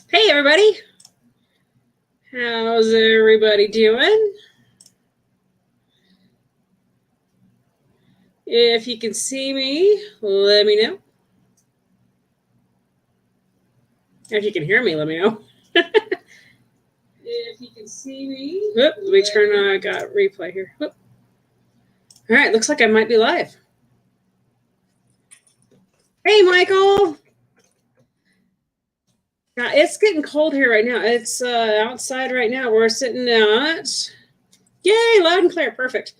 Hey, everybody. How's everybody doing? If you can see me, let me know. If you can hear me, let me know. If you can see me. Let me turn on, I got replay here. All right, looks like I might be live. Hey, Michael. It's getting cold here right now. It's outside right now. We're sitting at, yay, loud and clear. Perfect.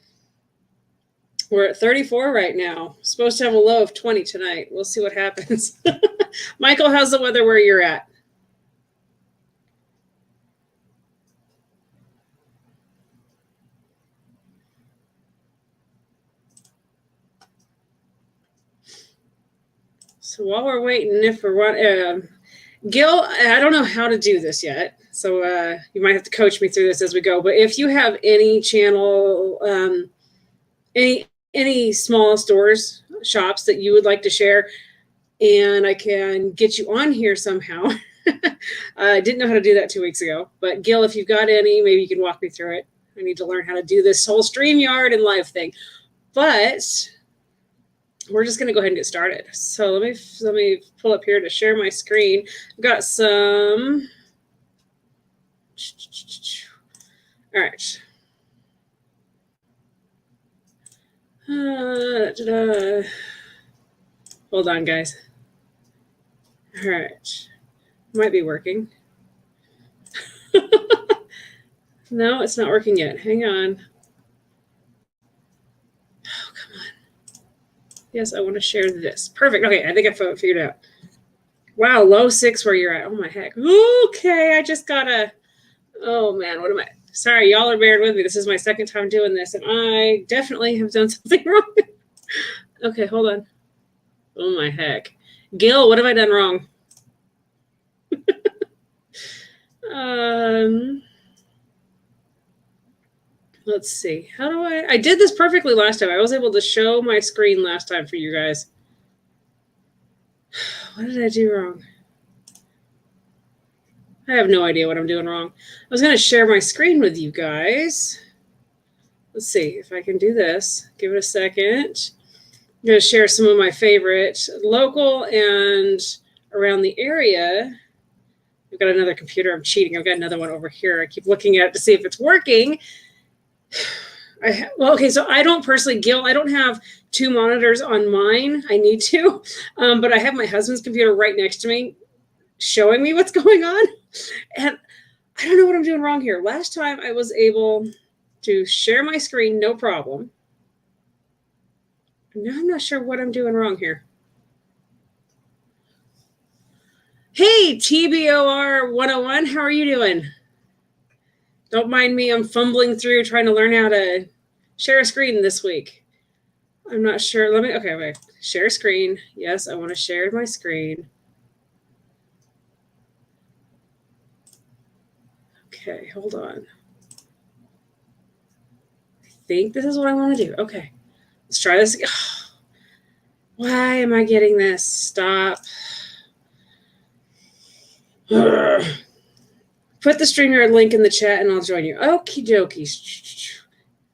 We're at 34 right now. Supposed to have a low of 20 tonight. We'll see what happens. Michael, how's the weather where you're at? So while we're waiting, if we're Gil, I don't know how to do this yet, so you might have to coach me through this as we go. But if you have any channel, any small stores, shops that you would like to share, and I can get you on here somehow. I didn't know how to do that 2 weeks ago, but Gil, if you've got any, maybe you can walk me through it. I need to learn how to do this whole StreamYard and live thing, but we're just going to go ahead and get started. So let me pull up here to share my screen. I've got some. All right. Hold on, guys. All right. Might be working. No, it's not working yet. Hang on. Oh, come on. Yes, I want to share this. Perfect. Okay, I think I figured it out. Wow, low 6 where you're at. Oh, my heck. Okay, I just got to. Oh, man, what am I? Sorry, y'all are bearing with me. This is my second time doing this, and I definitely have done something wrong. Okay, hold on. Oh, my heck. Gil, what have I done wrong? Let's see. How do I did this perfectly last time. I was able to show my screen last time for you guys. What did I do wrong? I have no idea what I'm doing wrong. I was going to share my screen with you guys. Let's see if I can do this. Give it a second. I'm going to share some of my favorite local and around the area. I've got another computer. I'm cheating. I've got another one over here. I keep looking at it to see if it's working. Okay, so I don't personally, Gil, I don't have 2 monitors on mine. I need to, but I have my husband's computer right next to me showing me what's going on. And I don't know what I'm doing wrong here. Last time I was able to share my screen, no problem. Now I'm not sure what I'm doing wrong here. Hey, TBOR 101, how are you doing? Don't mind me, I'm fumbling through trying to learn how to share a screen this week. I'm not sure. Okay, wait. Share screen. Yes, I want to share my screen. Okay, hold on. I think this is what I want to do. Okay, let's try this again. Why am I getting this? Stop. Put the StreamYard link in the chat and I'll join you. Okie dokie.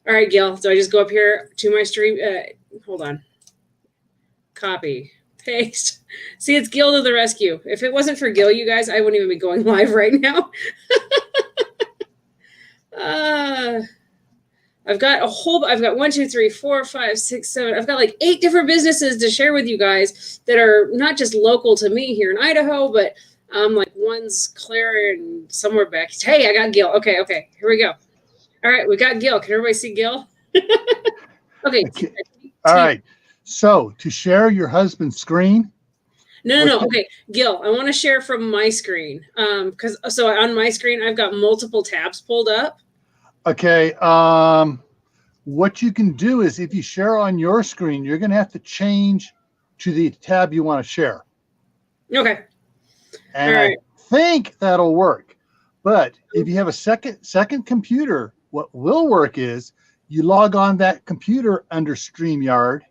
All right, Gil. So I just go up here to my stream. Hold on. Copy. Paste. See, it's Gil to the rescue. If it wasn't for Gil, you guys, I wouldn't even be going live right now. I've got 1, 2, 3, 4, 5, 6, 7. I've got like 8 different businesses to share with you guys that are not just local to me here in Idaho, but like one's Claire and somewhere back. Hey, I got Gil. Okay, here we go. All right, we got Gil. Can everybody see Gil? Okay. All right. So to share your husband's screen. No. Okay, Gil, I want to share from my screen. So on my screen, I've got multiple tabs pulled up. Okay. What you can do is if you share on your screen, you're going to have to change to the tab you want to share. Okay. And all right. I think that'll work. But if you have a second computer, what will work is you log on that computer under StreamYard.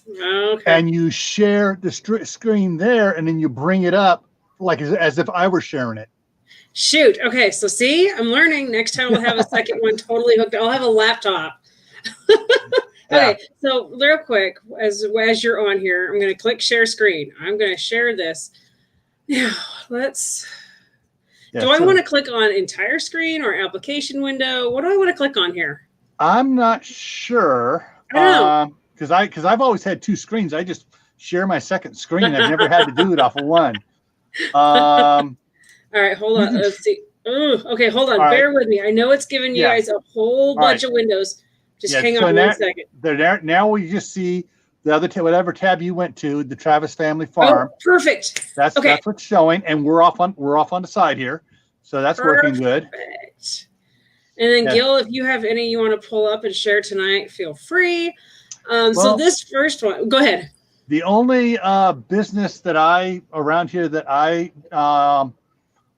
Okay. And you share the screen there, and then you bring it up like as if I were sharing it. Shoot. Okay. So see, I'm learning. Next time we'll have a second one totally hooked. I'll have a laptop. Okay. So real quick, as you're on here, I'm going to click share screen. I'm going to share this. Now let's. Do I want to click on entire screen or application window? What do I want to click on here? I'm not sure. I don't know. Because I've always had two screens. I just share my second screen. I've never had to do it off of one. All right, hold on. Let's see. Okay, hold on. Bear with me. I know it's giving you guys a whole bunch of windows. Just hang on 1 second. Now we just see the other whatever tab you went to, the Travis Family Farm. Oh, perfect. That's what's showing, and we're off on the side here, so that's working good. And then Gil, if you have any you want to pull up and share tonight, feel free. So this first one, go ahead. The only business that around here that I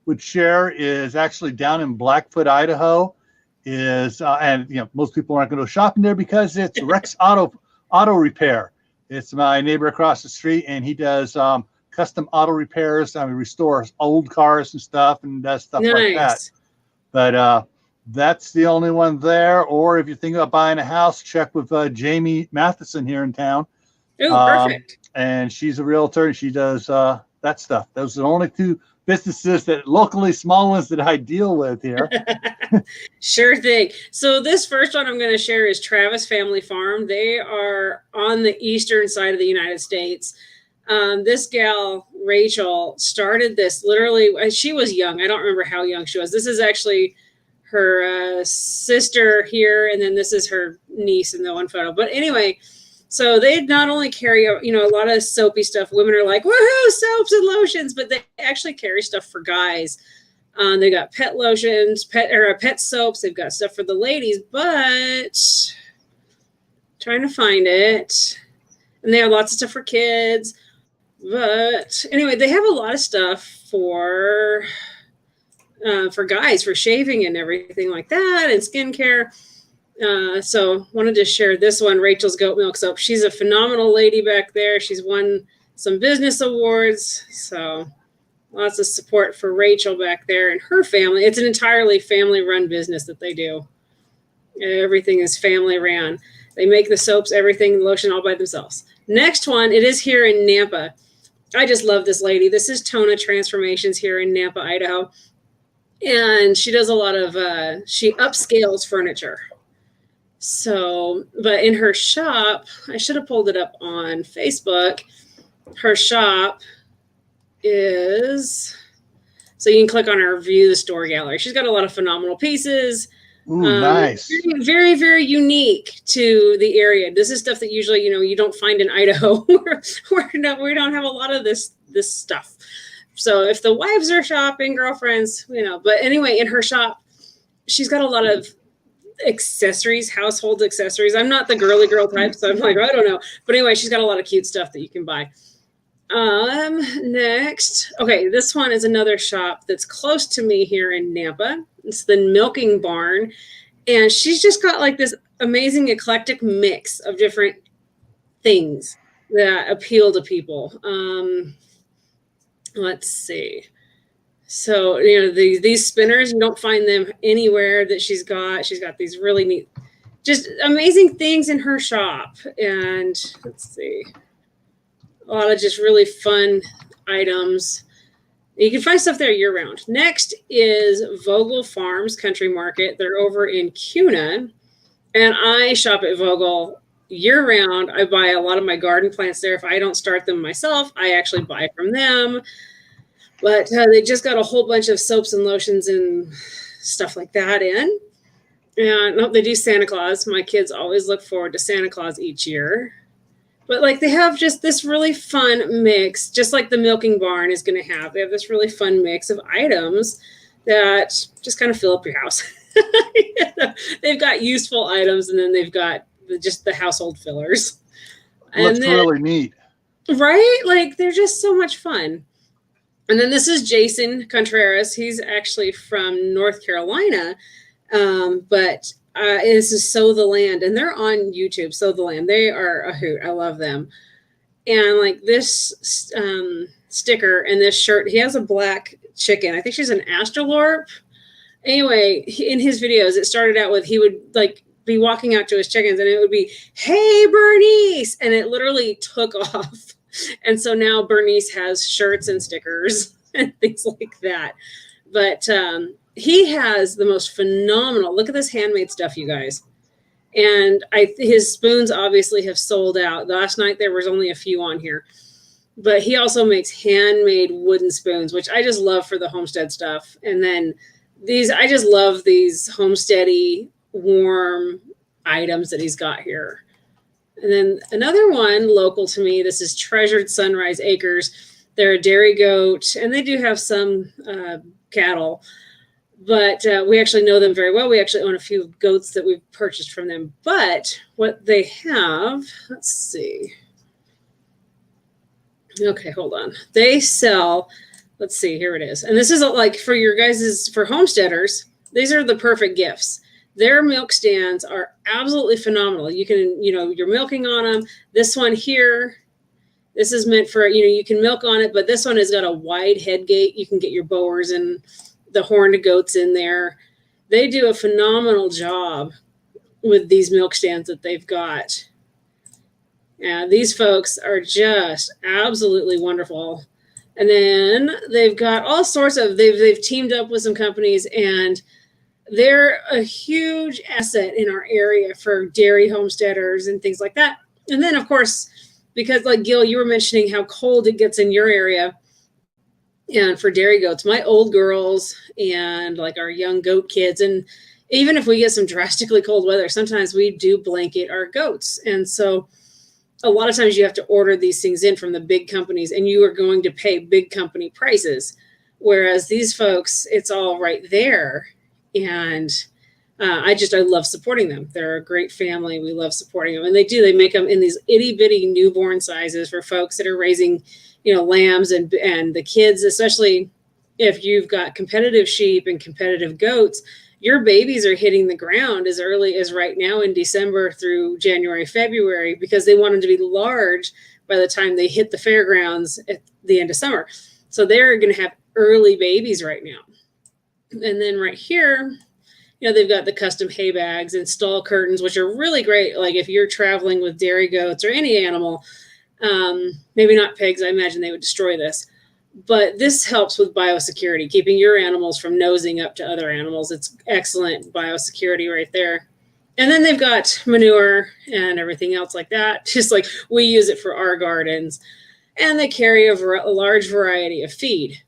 would share is actually down in Blackfoot, Idaho. And most people aren't going to go shopping there because it's Rex Auto Repair. It's my neighbor across the street, and he does custom auto repairs. I mean, restores old cars and stuff, and does stuff like that. But that's the only one there. Or if you're thinking about buying a house, check with Jamie Matheson here in town. Oh, perfect. And she's a realtor, and she does that stuff. Those are the only two businesses that locally small ones that I deal with here. Sure thing. So this first one I'm going to share is Travis Family Farm. They are on the eastern side of the United States. This gal, Rachel, started this literally, she was young. I don't remember how young she was. This is actually her sister here, and then this is her niece in the one photo. But anyway, so they not only carry, a lot of soapy stuff. Women are like, woohoo, soaps and lotions, but they actually carry stuff for guys. They got pet lotions, pet soaps. They've got stuff for the ladies, but trying to find it. And they have lots of stuff for kids. But anyway, they have a lot of stuff for guys, for shaving and everything like that, and skincare. So wanted to share this one, Rachel's Goat Milk Soap. She's a phenomenal lady back there. She's won some business awards. So lots of support for Rachel back there and her family. It's an entirely family-run business that they do. Everything is family ran. They make the soaps, everything, the lotion all by themselves. Next one, it is here in Nampa. I just love this lady. This is Tona Transformations here in Nampa, Idaho. And she does a lot of, she upscales furniture. So, but in her shop, I should have pulled it up on Facebook. Her shop is, so you can click on her view the store gallery. She's got a lot of phenomenal pieces. Ooh, nice. Very, very, very unique to the area. This is stuff that usually, you don't find in Idaho. we don't have a lot of this stuff. So if the wives are shopping, girlfriends, but anyway, in her shop, she's got a lot of accessories, household accessories. I'm not the girly girl type, so I'm like, I don't know. But anyway, she's got a lot of cute stuff that you can buy. Next. Okay, this one is another shop that's close to me here in Nampa. It's the Milking Barn. And she's just got like this amazing eclectic mix of different things that appeal to people. Let's see. So, these spinners, you don't find them anywhere that she's got. She's got these really neat, just amazing things in her shop. And let's see. A lot of just really fun items. You can find stuff there year round. Next is Vogel Farms Country Market. They're over in Kuna. And I shop at Vogel year round. I buy a lot of my garden plants there. If I don't start them myself, I actually buy from them. But they just got a whole bunch of soaps and lotions and stuff like that in. And they do Santa Claus. My kids always look forward to Santa Claus each year. But like they have just this really fun mix, just like the Milking Barn is going to have. They have this really fun mix of items that just kind of fill up your house. They've got useful items, and then they've got just the household fillers. Looks really neat. Right? Like they're just so much fun. And then this is Jason Contreras. He's actually from North Carolina, but this is Sow the Land, and they're on YouTube. Sow the Land. They are a hoot. I love them. And like this sticker and this shirt. He has a black chicken. I think she's an astrolorp. Anyway, in his videos, it started out with he would like be walking out to his chickens and it would be, "Hey, Bernice." And it literally took off. And so now Bernice has shirts and stickers and things like that. But he has the most phenomenal, look at this handmade stuff, you guys. And his spoons obviously have sold out. Last night there was only a few on here. But he also makes handmade wooden spoons, which I just love for the homestead stuff. And then I just love these homesteady warm items that he's got here. And then another one local to me, this is Treasured Sunrise Acres. They're a dairy goat, and they do have some cattle. But we actually know them very well. We actually own a few goats that we've purchased from them. But what they have, let's see. Okay, hold on. They sell, let's see, here it is. And this is like for your guys, for homesteaders, these are the perfect gifts. Their milk stands are absolutely phenomenal. You can, you're milking on them. This one here, this is meant for, you can milk on it, but this one has got a wide head gate. You can get your boers and the horned goats in there. They do a phenomenal job with these milk stands that they've got. Yeah, these folks are just absolutely wonderful. And then they've got all sorts of, they've teamed up with some companies, and they're a huge asset in our area for dairy homesteaders and things like that. And then, of course, because like Gil, you were mentioning how cold it gets in your area, and for dairy goats, my old girls and like our young goat kids, and even if we get some drastically cold weather, sometimes we do blanket our goats. And so a lot of times you have to order these things in from the big companies, and you are going to pay big company prices. Whereas these folks, it's all right there. And I love supporting them. They're a great family. We love supporting them. And they make them in these itty bitty newborn sizes for folks that are raising, lambs and the kids, especially if you've got competitive sheep and competitive goats. Your babies are hitting the ground as early as right now in December through January, February, because they want them to be large by the time they hit the fairgrounds at the end of summer. So they're going to have early babies right now. And then right here, they've got the custom hay bags and stall curtains, which are really great. Like if you're traveling with dairy goats or any animal, maybe not pigs, I imagine they would destroy this. But this helps with biosecurity, keeping your animals from nosing up to other animals. It's excellent biosecurity right there. And then they've got manure and everything else like that, just like we use it for our gardens. And they carry a large variety of feed.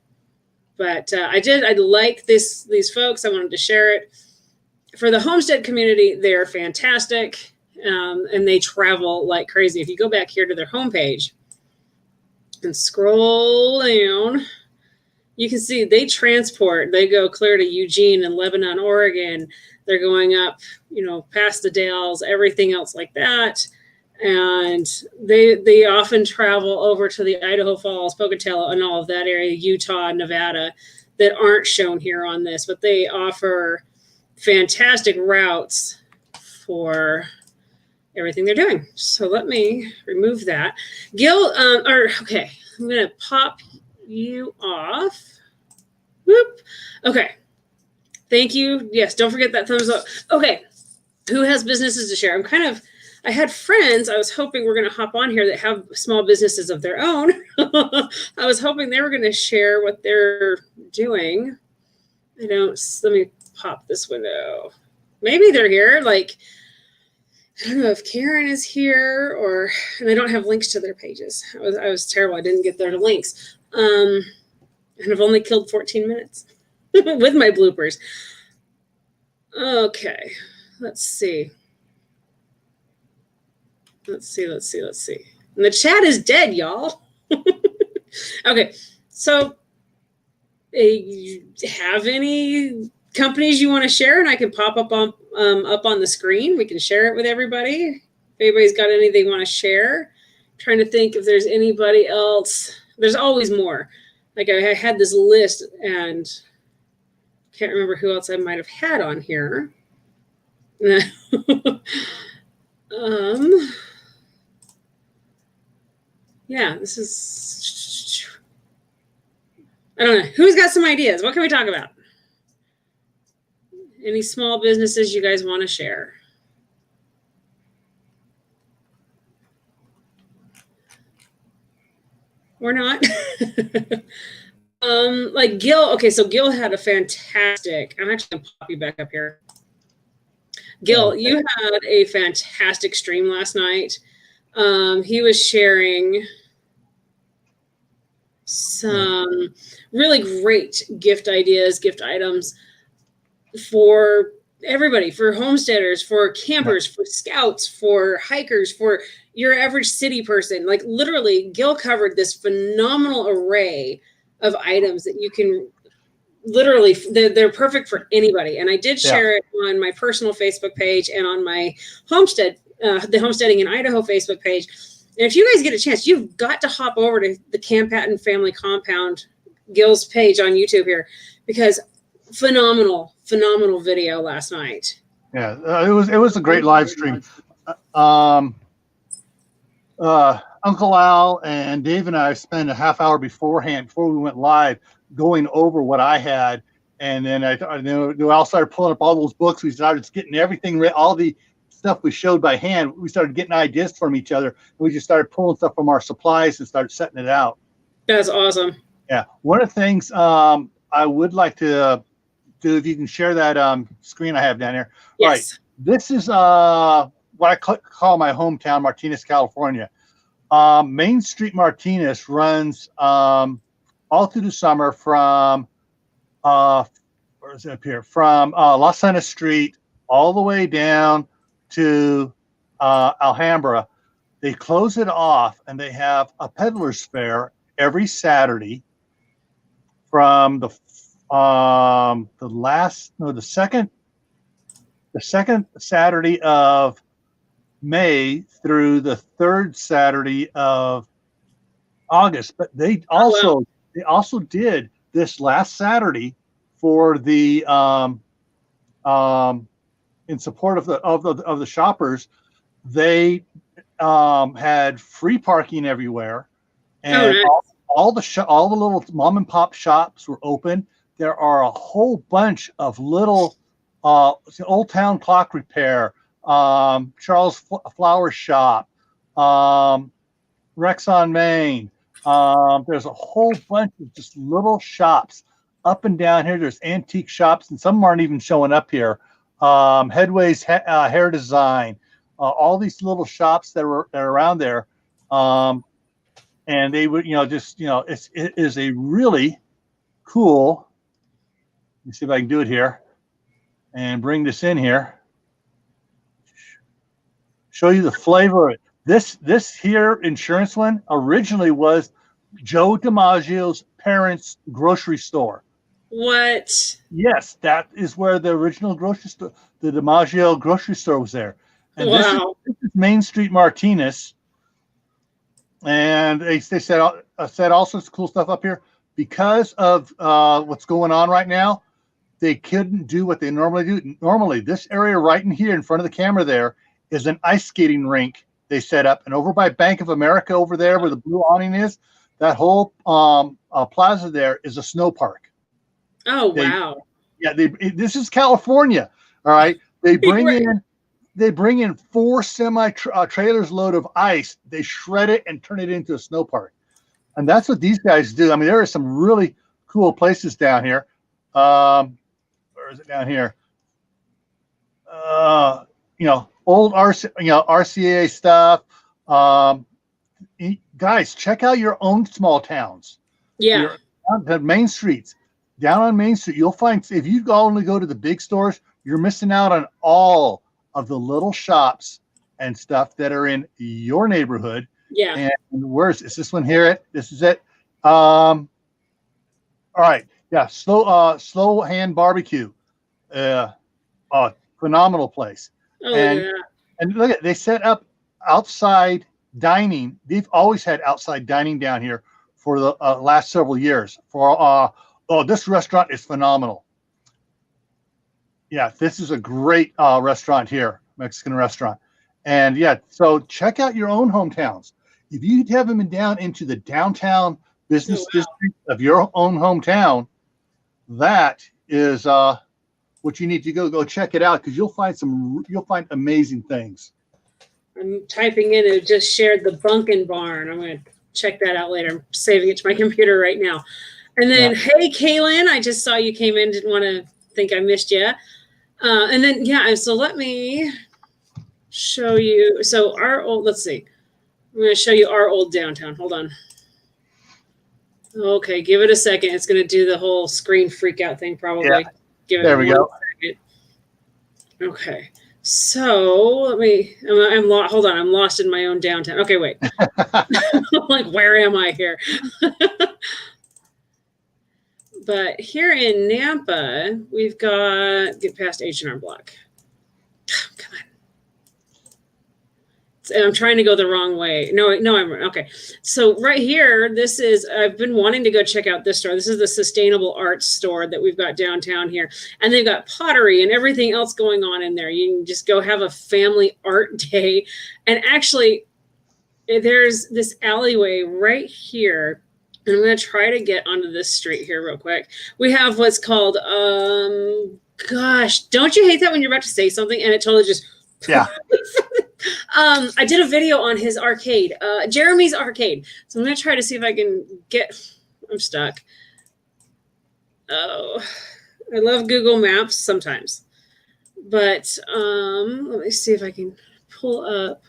But I like these folks. I wanted to share it. For the homestead community, they're fantastic. And they travel like crazy. If you go back here to their homepage and scroll down, you can see they go clear to Eugene and Lebanon, Oregon. They're going up, past the Dalles, everything else like that. And they often travel over to the Idaho Falls, Pocatello, and all of that area, Utah, Nevada, that aren't shown here on this, but they offer fantastic routes for everything they're doing. So let me remove that. Gil, okay, I'm going to pop you off. Whoop. Okay. Thank you. Yes, don't forget that thumbs up. Okay. Who has businesses to share? I had friends I was hoping were going to hop on here that have small businesses of their own. I was hoping they were going to share what they're doing. Let me pop this window. Maybe they're here. Like, I don't know if Karen is here and they don't have links to their pages. I was terrible. I didn't get their links. And I've only killed 14 minutes with my bloopers. Okay. Let's see. And the chat is dead, y'all. Okay. So you have any companies you want to share, and I can pop up on the screen. We can share it with everybody. If anybody's got anything they want to share. I'm trying to think if there's anybody else. There's always more. Like I had this list and can't remember who else I might have had on here. Yeah, this is I don't know. Who's got some ideas? What can we talk about? Any small businesses you guys want to share? Or not? Like Gil. Okay, so Gil had a fantastic. I'm actually gonna pop you back up here. Gil, you had a fantastic stream last night. He was sharing some really great gift ideas, gift items for everybody, for homesteaders, for campers, for scouts, for hikers, for your average city person. Like literally, Gil covered this phenomenal array of items that you can literally, they're perfect for anybody. And I did share it on my personal Facebook page and on my the Homesteading in Idaho Facebook page. And if you guys get a chance, you've got to hop over to the Camp Patton Family Compound, Gil's page on YouTube here, because phenomenal video last night. Yeah, it was a great live stream. Uncle Al and Dave and I spent a half hour beforehand, before we went live, going over what I had, and then Al started pulling up all those books. We started just getting everything, all the stuff we showed by hand. We started getting ideas from each other. We just started pulling stuff from our supplies and started setting it out. That's awesome. Yeah, one of the things I would like to do, if you can share that screen I have down here. Yes. Right. This is what I call my hometown, Martinez, California. Main Street Martinez runs all through the summer from where is it up here? From Los Angeles Street all the way down to Alhambra. They close it off, and they have a peddler's fair every Saturday from the second Saturday of May through the third Saturday of August. But they also did this last Saturday for the in support of the shoppers. They had free parking everywhere, and all the little mom and pop shops were open. There are a whole bunch of little Old Town Clock Repair, Charles Flower Shop, Rex on Main. There's a whole bunch of just little shops up and down here. There's antique shops, and some aren't even showing up here. Headway's Hair Design, all these little shops that are around there. And they would, it is a really cool. Let me see if I can do it here and bring this in here. Show you the flavor of it. This here insurance one originally was Joe DiMaggio's parents' grocery store. What? Yes, that is where the original grocery store, the DiMaggio grocery store, was there. And wow. This is Main Street Martinez. And they said all sorts of cool stuff up here. Because of what's going on right now, they couldn't do what they normally do. Normally, this area right in here in front of the camera there is an ice skating rink they set up. And over by Bank of America over there where the blue awning is, that whole plaza there is a snow park. Oh, wow. This is California. All right. They bring in 4 semi trailers load of ice. They shred it and turn it into a snow park. And that's what these guys do. I mean, there are some really cool places down here. Where is it down here? Old RCA stuff. Guys, check out your own small towns. Yeah. The main streets. Down on Main Street, you'll find, if you only go to the big stores, you're missing out on all of the little shops and stuff that are in your neighborhood. Yeah. And where's this one here? This is it. All right. Yeah. Slow Hand Barbecue. Phenomenal place. Oh, yeah. And look at, they set up outside dining. They've always had outside dining down here for the last several years. This restaurant is phenomenal. Yeah, this is a great restaurant here, Mexican restaurant. And yeah, so check out your own hometowns. If you haven't been down into the downtown business Oh, wow. district of your own hometown, that is what you need to go check it out, because you'll find amazing things. I'm typing in, it just shared the Bunkin Barn. I'm going to check that out later. I'm saving it to my computer right now. And then, hey, Kaylin, I just saw you came in. Didn't want to think I missed you. And then, yeah, so let me show you. So our old, let's see. I'm going to show you our old downtown. Hold on. Okay, give it a second. It's going to do the whole screen freak out thing probably. Yeah. There we go. Second. Okay. So let me, hold on. I'm lost in my own downtown. Okay, wait. Like, where am I here? But here in Nampa, we've got, get past H&R Block. Come on. And I'm trying to go the wrong way. No, I'm okay. So right here, this is, I've been wanting to go check out this store. This is the sustainable arts store that we've got downtown here. And they've got pottery and everything else going on in there. You can just go have a family art day. And actually, there's this alleyway right here. And I'm going to try to get onto this street here real quick. We have what's called, gosh, don't you hate that when you're about to say something and it totally just, yeah. I did a video on his arcade, Jeremy's arcade. So I'm going to try to see if I can I'm stuck. Oh, I love Google Maps sometimes, but, let me see if I can pull up.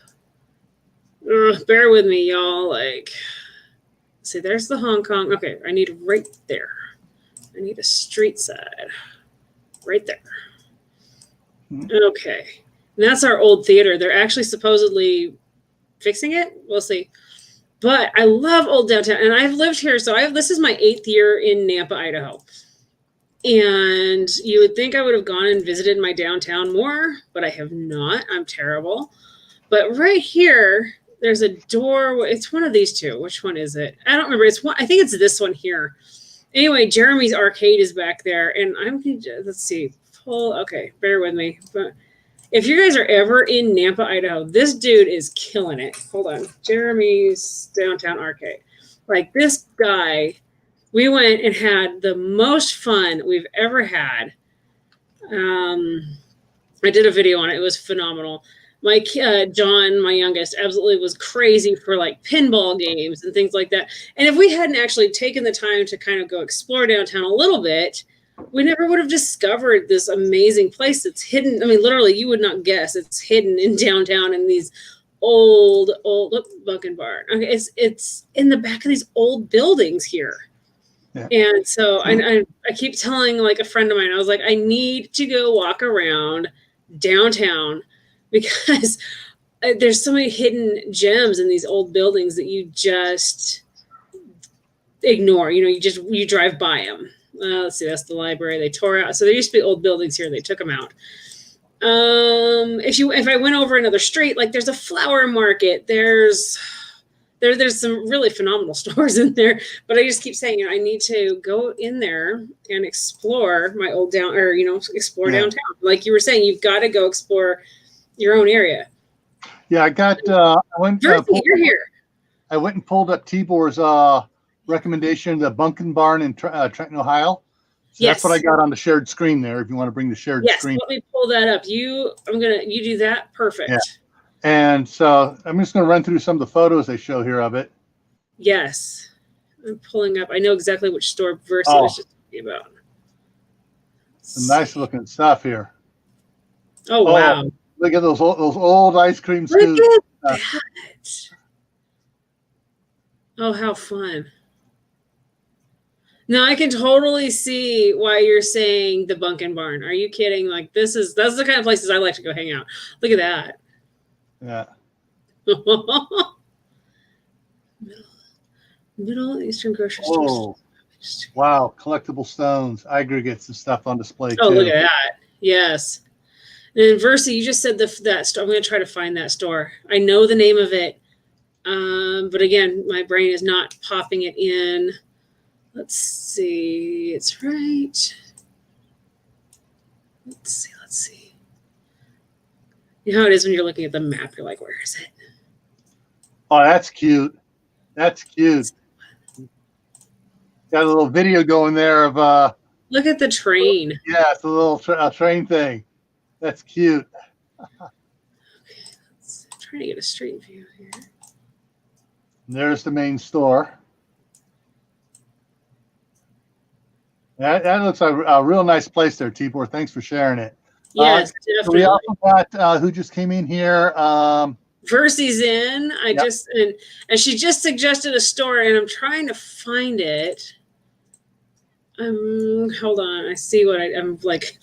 Bear with me, y'all. Like, see, there's the Hong Kong. Okay, I need right there. I need a street side. Right there. Okay. And that's our old theater. They're actually supposedly fixing it. We'll see. But I love old downtown. And I've lived here. So this is my 8th year in Nampa, Idaho. And you would think I would have gone and visited my downtown more, but I have not. I'm terrible. But right here, there's a door. It's one of these two. Which one is it? I don't remember. It's one. I think it's this one here. Anyway, Jeremy's arcade is back there. And let's see. Okay, bear with me. But if you guys are ever in Nampa, Idaho, this dude is killing it. Hold on. Jeremy's Downtown Arcade. Like, this guy, we went and had the most fun we've ever had. I did a video on it. It was phenomenal. My John, my youngest, absolutely was crazy for like pinball games and things like that. And if we hadn't actually taken the time to kind of go explore downtown a little bit, we never would have discovered this amazing place that's hidden. I mean, literally, you would not guess it's hidden in downtown in these old, look, Bunkin Barn. Okay, it's in the back of these old buildings here. Yeah. And so I keep telling like a friend of mine, I was like, I need to go walk around downtown because there's so many hidden gems in these old buildings that you just ignore. You know, you drive by them. Let's see, that's the library. They tore out. So there used to be old buildings here. They took them out. If I went over another street, like there's a flower market, there's some really phenomenal stores in there, but I just keep saying, you know, I need to go in there and explore my old explore downtown. Like you were saying, you've got to go explore your own area. Yeah, you're here. I went and pulled up Tibor's recommendation, the Bunkin Barn in Trenton, Ohio. So yes. That's what I got on the shared screen there. If you want to bring the shared screen. Yes, let me pull that up. You do that. Perfect. Yeah. And so I'm just going to run through some of the photos they show here of it. Yes. I'm pulling up. I know exactly which store verse I was just talking about. Some nice looking stuff here. Oh, wow. Look at those old ice cream scoops. Look at that. Oh, how fun. Now I can totally see why you're saying the Bunkin Barn. Are you kidding? Like that's the kind of places I like to go hang out. Look at that. Yeah. Middle Eastern grocery store. Wow. Collectible stones, aggregates and stuff on display too. Look at that. Yes. And Versi, you just said that store. I'm going to try to find that store. I know the name of it. But again, my brain is not popping it in. Let's see. It's right. Let's see. You know how it is when you're looking at the map. You're like, where is it? Oh, that's cute. That's cute. got a little video going there of Look at the train. yeah, it's a little train thing. That's cute. Trying to get a street view here. And there's the main store. That looks like a real nice place there, Tibor. Thanks for sharing it. Yes, definitely. We also got who just came in here. Versy's in. Yep. And she just suggested a store, and I'm trying to find it. Hold on. I see what I'm like.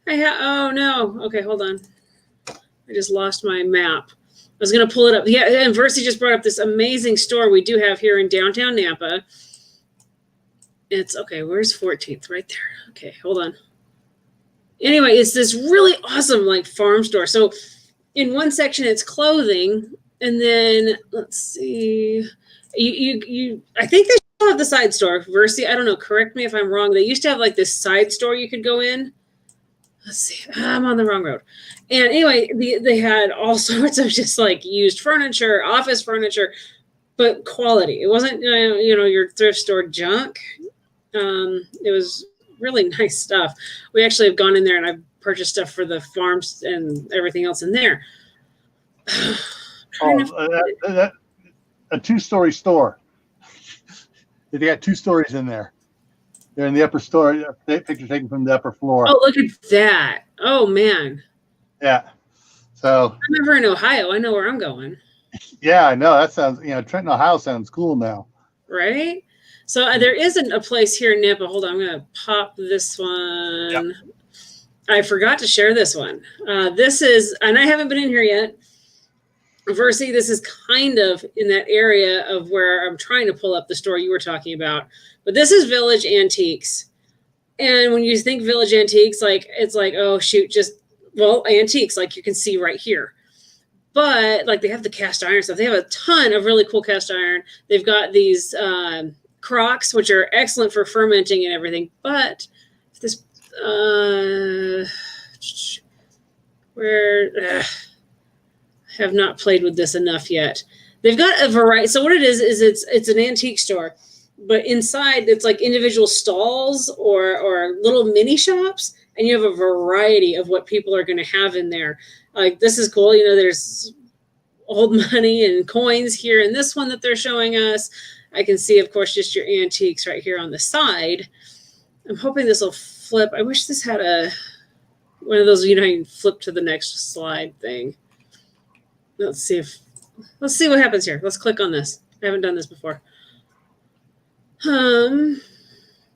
Oh no. Okay, hold on. I just lost my map. I was gonna pull it up. Yeah, and Versy just brought up this amazing store we do have here in downtown Nampa. It's okay. Where's 14th? Right there. Okay, hold on. Anyway, it's this really awesome like farm store. So in one section it's clothing, and then let's see. I think they still have the side store, Versy. I don't know. Correct me if I'm wrong. They used to have like this side store you could go in. Let's see. I'm on the wrong road. And anyway, they had all sorts of just like used furniture, office furniture, but quality. It wasn't your thrift store junk. It was really nice stuff. We actually have gone in there and I've purchased stuff for the farms and everything else in there. A two-story store. They got 2 stories in there. They're in the upper story. Picture taken from the upper floor. Oh, look at that. Oh, man. Yeah. So I'm never in Ohio. I know where I'm going. Yeah, I know. That sounds, Trenton, Ohio sounds cool now. Right? So there isn't a place here in Nampa. Hold on. I'm going to pop this one. Yep. I forgot to share this one. This is, and I haven't been in here yet. Versy, this is kind of in that area of where I'm trying to pull up the store you were talking about. But this is Village Antiques. And when you think Village Antiques, it's like, oh, shoot, antiques, like you can see right here. But like they have the cast iron stuff. They have a ton of really cool cast iron. They've got these crocks, which are excellent for fermenting and everything. But this, have not played with this enough yet. They've got a variety. So what it is it's an antique store, but inside it's like individual stalls or little mini shops, and you have a variety of what people are going to have in there. Like this is cool. There's old money and coins here in this one that they're showing us. I can see, of course, just your antiques right here on the side. I'm hoping this will flip. I wish this had one of those, you can flip to the next slide thing. Let's see what happens here. Let's click on this. I haven't done this before.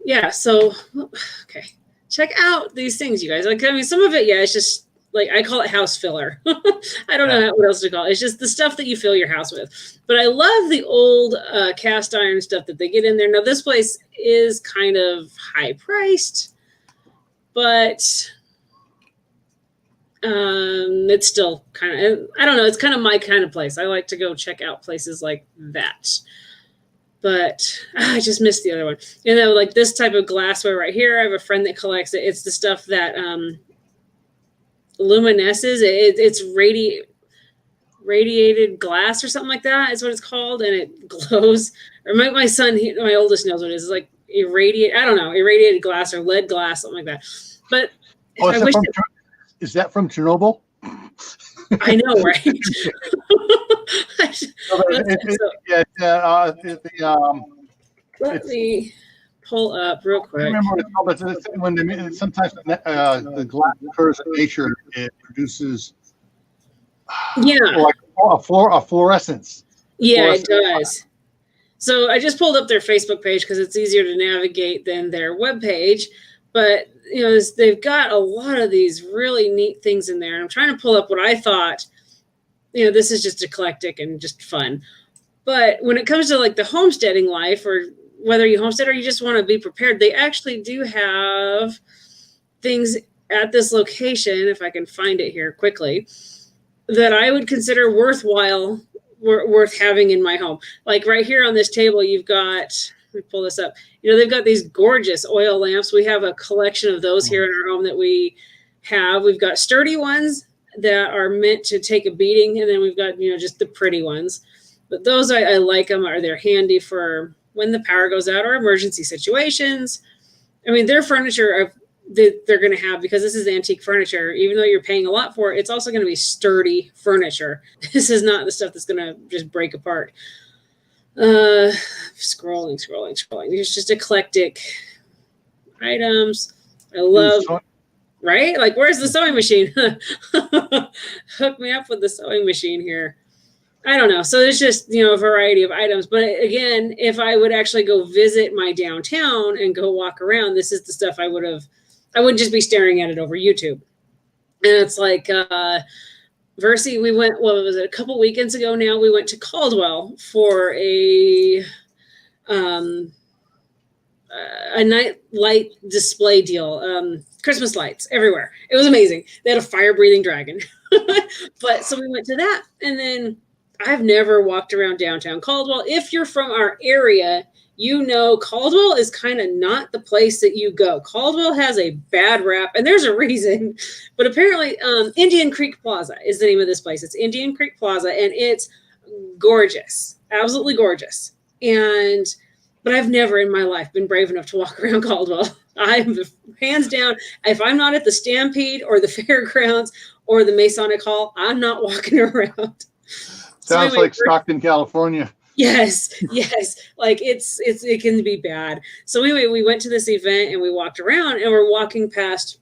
Yeah, so okay. Check out these things, you guys. Some of it, yeah, it's just like I call it house filler. I don't know what else to call it. It's just the stuff that you fill your house with. But I love the old cast iron stuff that they get in there. Now this place is kind of high priced, but it's still kind of, I don't know, it's kind of my kind of place. I like to go check out places like that. But I just missed the other one. Like this type of glassware right here, I have a friend that collects it. It's the stuff that luminesces. It's radiated glass or something like that is what it's called, and it glows. Or my son, my oldest, knows what it is. It's like irradiated glass or lead glass, something like that. But is that from Chernobyl? I know, right? Let me pull up real quick. I remember what it's called, sometimes the glass occurs in nature, it produces like a fluorescence. Yeah, it does. So I just pulled up their Facebook page because it's easier to navigate than their web page. But they've got a lot of these really neat things in there. And I'm trying to pull up what I thought, this is just eclectic and just fun. But when it comes to like the homesteading life, or whether you homestead or you just want to be prepared, they actually do have things at this location, if I can find it here quickly, that I would consider worth having in my home. Like right here on this table, you've got, let me pull this up. They've got these gorgeous oil lamps. We have a collection of those here in our home that we have. We've got sturdy ones that are meant to take a beating, and then we've got, just the pretty ones. But those, I like them. They're handy for when the power goes out or emergency situations. I mean, their furniture that they're going to have, because this is antique furniture, even though you're paying a lot for it, it's also going to be sturdy furniture. This is not the stuff that's going to just break apart. Scrolling. There's just eclectic items. I love, right? Like, where's the sewing machine? Hook me up with the sewing machine here. I don't know. So there's just, a variety of items. But again, if I would actually go visit my downtown and go walk around, this is the stuff I wouldn't just be staring at it over YouTube. And it's like, Versi, we went, what was it, a couple weekends ago now, we went to Caldwell for a night light display deal, Christmas lights everywhere. It was amazing. They had a fire-breathing dragon. But so we went to that. And then I've never walked around downtown Caldwell. If you're from our area, Caldwell is kind of not the place that you go. Caldwell has a bad rap, and there's a reason. But apparently, Indian Creek Plaza is the name of this place. It's Indian Creek Plaza, and it's gorgeous, absolutely gorgeous. But I've never in my life been brave enough to walk around Caldwell. I'm hands down, if I'm not at the Stampede or the Fairgrounds or the Masonic Hall, I'm not walking around. Sounds like Stockton, California. Yes. Like it can be bad. So anyway, we went to this event and we walked around, and we're walking past,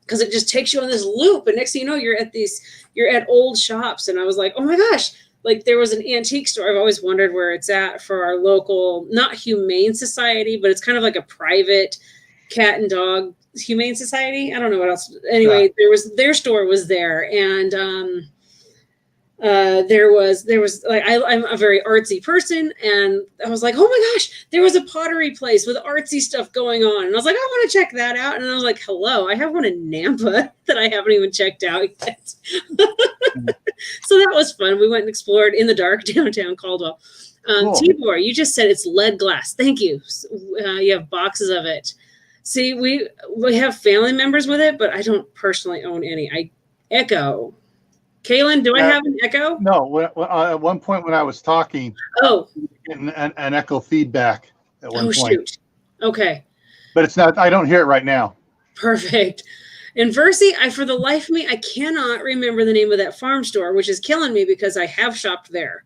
because it just takes you on this loop. And next thing you know, you're at old shops. And I was like, oh my gosh, like there was an antique store. I've always wondered where it's at for our local, not humane society, but it's kind of like a private cat and dog humane society. I don't know what else. Anyway, their store was there. And, there was like, I'm a very artsy person, and I was like, oh my gosh, there was a pottery place with artsy stuff going on, and I was like, I want to check that out. And I was like, hello, I have one in Nampa that I haven't even checked out yet. So that was fun. We went and explored in the dark downtown Caldwell. Cool. Tibor, you just said it's lead glass. Thank you. You have boxes of it. See, we have family members with it, but I don't personally own any. Echo. Kaylin, do I have an echo? No. At one point when I was talking, getting an echo feedback at one point. Shoot. Okay. But it's not. I don't hear it right now. Perfect. And Versi, for the life of me, I cannot remember the name of that farm store, which is killing me because I have shopped there.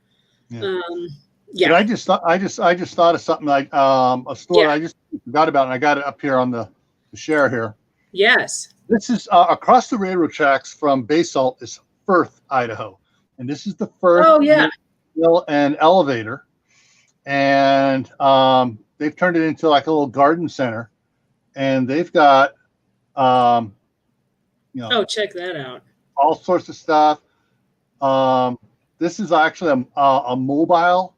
Yeah. But I just thought of something like a store I just forgot about, and I got it up here on the share here. Yes. This is across the railroad tracks from Basalt is Firth, Idaho, and this is the Firth hill and elevator, and they've turned it into like a little garden center, and they've got check that out, all sorts of stuff. This is actually a mobile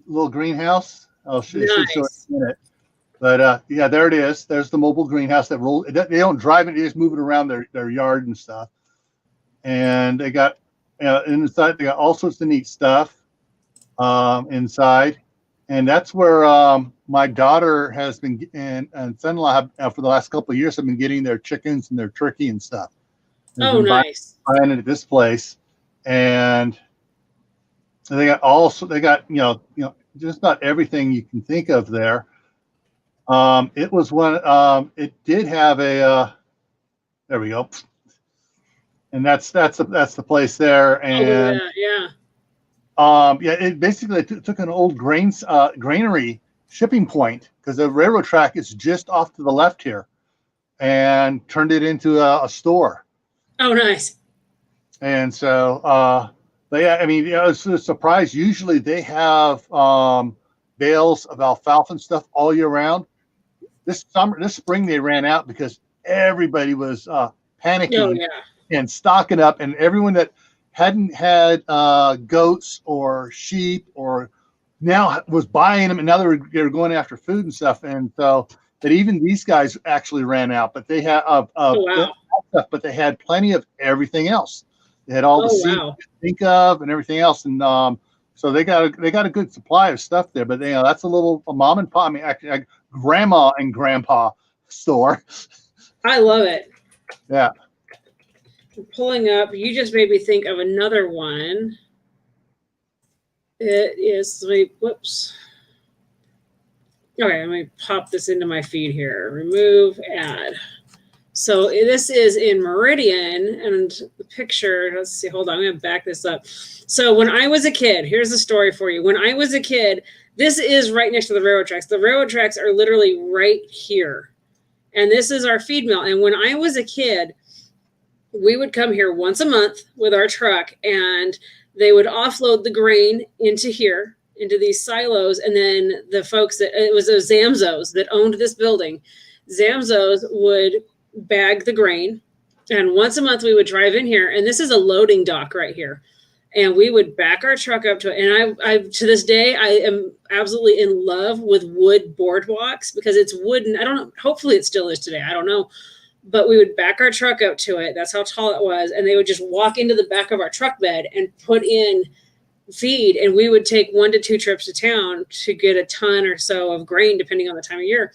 little greenhouse. I'll show you in a minute. But there it is. There's the mobile greenhouse that rolls. They don't drive it; they just move it around their yard and stuff. And they got inside. They got all sorts of neat stuff inside, and that's where my daughter has been and son-in-law have, for the last couple of years have been getting their chickens and their turkey and stuff. Nice. Buying it at this place, and they got just about everything you can think of there. It was one. It did have a. There we go. And that's the place there, and it basically took an old granary shipping point, because the railroad track is just off to the left here, and turned it into a store. Oh, nice. And so, it's a surprise. Usually they have bales of alfalfa and stuff all year round. This spring they ran out because everybody was panicking. Oh, yeah. And stocking up, and everyone that hadn't had goats or sheep or now was buying them, and now they were going after food and stuff, and so that even these guys actually ran out. But they had stuff, but they had plenty of everything else. They had all the seeds you could think of and everything else, and so they got a good supply of stuff there. But that's a mom and pop, actually a grandma and grandpa store. I love it. Yeah. Pulling up, you just made me think of another one. It is Okay, let me pop this into my feed here. Remove ad. So this is in Meridian, and the picture, let's see, hold on, I'm going to back this up. So when I was a kid, here's the story for you. When I was a kid, this is right next to the railroad tracks. The railroad tracks are literally right here. And this is our feed mill. And when I was a kid, we would come here once a month with our truck, and they would offload the grain into here, into these silos. And then the folks it was those Zamzos that owned this building. Zamzos would bag the grain, and once a month we would drive in here, and this is a loading dock right here, and we would back our truck up to it. And I to this day I am absolutely in love with wood boardwalks because it's wooden. I don't know, hopefully it still is today, I don't know, but we would back our truck up to it. That's how tall it was. And they would just walk into the back of our truck bed and put in feed, and we would take 1 to 2 trips to town to get a ton or so of grain depending on the time of year.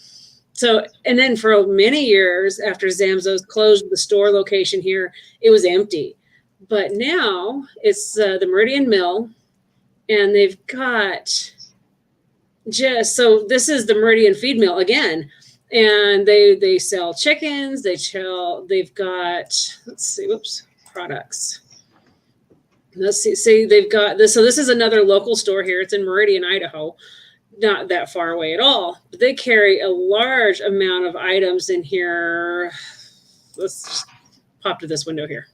So, and then for many years after Zamzo's closed the store location here, it was empty. But now it's the Meridian Mill, and they've got so this is the Meridian feed mill again, and they sell chickens. They've got, let's see, whoops, products. Let's see, they've got this. So this is another local store here. It's in Meridian, Idaho. Not that far away at all, but they carry a large amount of items in here. Let's just pop to this window here.